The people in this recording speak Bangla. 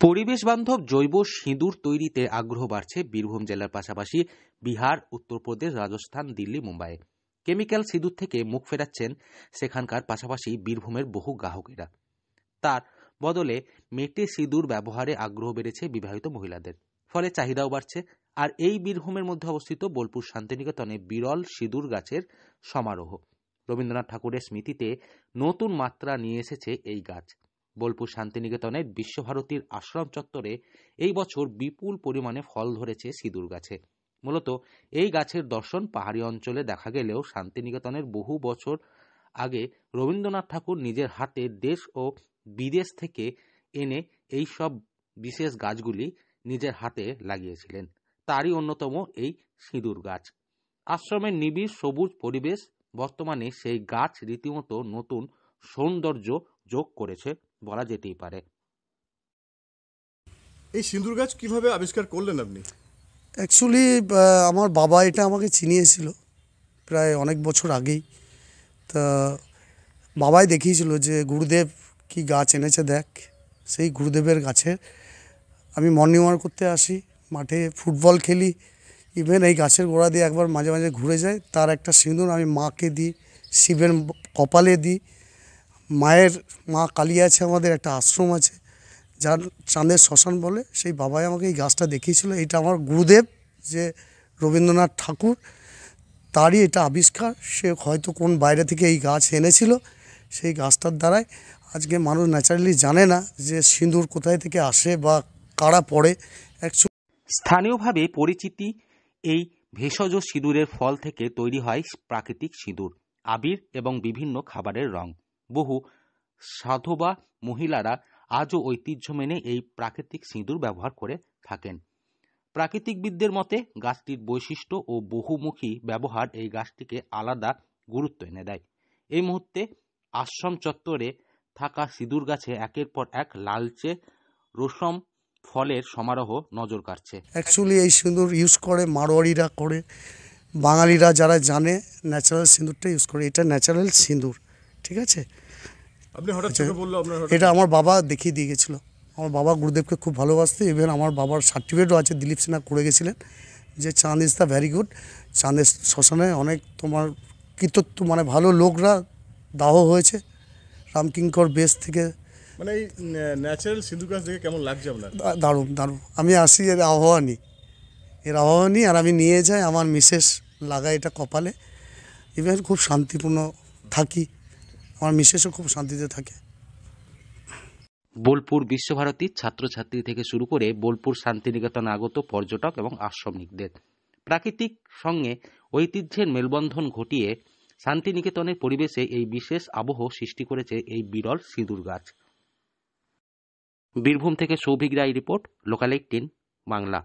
পরিবেশ বান্ধব জৈব সিঁদুর তৈরিতে আগ্রহ বাড়ছে বীরভূম জেলার পাশাপাশি বিহার, উত্তরপ্রদেশ, রাজস্থান, দিল্লি, মুম্বাই। কেমিক্যাল সিঁদুর থেকে মুখ ফেরাচ্ছেন সেখানকার পাশাপাশি বীরভূমের বহু গ্রাহকেরা। তার বদলে মেটে সিঁদুর ব্যবহারে আগ্রহ বেড়েছে বিবাহিত মহিলাদের, ফলে চাহিদাও বাড়ছে। আর এই বীরভূমের মধ্যে অবস্থিত বোলপুর শান্তিনিকেতনে বিরল সিঁদুর গাছের সমারোহ। রবীন্দ্রনাথ ঠাকুরের স্মৃতিতে নতুন মাত্রা নিয়ে এসেছে এই গাছ। বোলপুর শান্তিনিকেতনের বিশ্বভারতীর আশ্রম চত্বরে এই বছর বিপুল পরিমাণে ফল ধরেছে সিঁদুর গাছে। মূলত এই গাছের দর্শন পাহাড়ি অঞ্চলে দেখা গেলেও শান্তিনিকেতনের বহু বছর আগে রবীন্দ্রনাথ ঠাকুর নিজের হাতে দেশ ও বিদেশ থেকে এনে এই সব বিশেষ গাছগুলি নিজের হাতে লাগিয়েছিলেন। তারই অন্যতম এই সিঁদুর গাছ। আশ্রমের নিবিড় সবুজ পরিবেশ বর্তমানে সেই গাছ রীতিমতো নতুন সৌন্দর্য যোগ করেছে বলা যেতেই পারে। এই সিঁদুর গাছ কিভাবে আবিষ্কার করলেন আপনি? অ্যাকচুয়ালি আমার বাবা এটা আমাকে চিনিয়েছিল প্রায় অনেক বছর আগেই। তা বাবাই দেখিয়েছিল যে গুরুদেব কি গাছ এনেছে দেখ। সেই গুরুদেবের গাছে আমি মর্নিং ওয়াক করতে আসি, মাঠে ফুটবল খেলি, ইভেন এই গাছের গোড়া দিয়ে একবার মাঝে মাঝে ঘুরে যায়। তার একটা সিঁদুর আমি মাকে দিই, শিবের কপালে দিই। মা কালী আছে, আমাদের একটা আশ্রম আছে যার চাঁদের শ্মশান বলে, সেই বাবাই আমাকে এই গাছটা দেখিয়েছিল। এটা আমার গুরুদেব যে রবীন্দ্রনাথ ঠাকুর, তারই এটা আবিষ্কার। সে হয়তো কোন বাইরে থেকে এই গাছ এনেছিল, সেই গাছটার দ্বারাই আজকে মানুষ ন্যাচারালি জানে না যে সিঁদুর কোথায় থেকে আসে বা কারা পড়ে। স্থানীয়ভাবে পরিচিতি এই ভেষজ সিঁদুরের ফল থেকে তৈরি হয় প্রাকৃতিক সিঁদুর, আবির এবং বিভিন্ন খাবারের রং। বহু সাধবা মহিলারা আজও ঐতিহ্য মেনে এই প্রাকৃতিক সিঁদুর ব্যবহার করে থাকেন। প্রাকৃতিকবিদদের মতে গাছটির বৈশিষ্ট্য ও বহুমুখী ব্যবহার এই গাছটিকে আলাদা গুরুত্ব এনে দেয়। এই মুহূর্তে আশ্রম চত্বরে থাকা সিঁদুর গাছে একের পর এক লালচে রসম ফলের সমারোহ নজর কাটছে। অ্যাকচুয়ালি এই সিঁদুর ইউজ করে মারোয়ারিরা, করে বাঙালিরা যারা জানে ন্যাচারাল সিঁদুরটা ইউজ করে। এটা ন্যাচারাল সিঁদুর, ঠিক আছে। আপনি হঠাৎ চোখে বললো আপনার? এটা আমার বাবা দেখিয়ে দিয়ে গেছিলো। আমার বাবা গুরুদেবকে খুব ভালোবাসতো। ইভেন আমার বাবার সার্টিফিকেটও আছে, দিলীপ সিনহা করে গেছিলেন যে চাঁদ ইজ দ্য ভ্যারি গুড। চাঁদের শ্মশানে অনেক তোমার কীর্তত্ব মানে ভালো লোকরা দাহ হয়েছে রামকিঙ্কর বেশ থেকে। মানে এই ন্যাচারাল সিঁদুর গাছ দেখে কেমন লাগছে আপনার? দারুণ দারুণ। আমি আসি এর আবহাওয়া নিই, আর আমি নিয়ে যাই, আমার মিসেস লাগাই এটা কপালে। ইভেন খুব শান্তিপূর্ণ থাকি, আমার মিসেসও খুব শান্তিতে থাকে। বোলপুর বিশ্বভারতীর ছাত্রছাত্রী থেকে শুরু করে বোলপুর শান্তিনিকেতন আগত পর্যটক এবং আশ্রমিকদের প্রাকৃতিক সঙ্গে ঐতিহ্যের মেলবন্ধন ঘটিয়ে শান্তিনিকেতনের পরিবেশে এই বিশেষ আবহ সৃষ্টি করেছে এই বিরল সিঁদুর গাছ। বীরভূম থেকে সৌভিক রায় রিপোর্ট, লোকাল 18 বাংলা।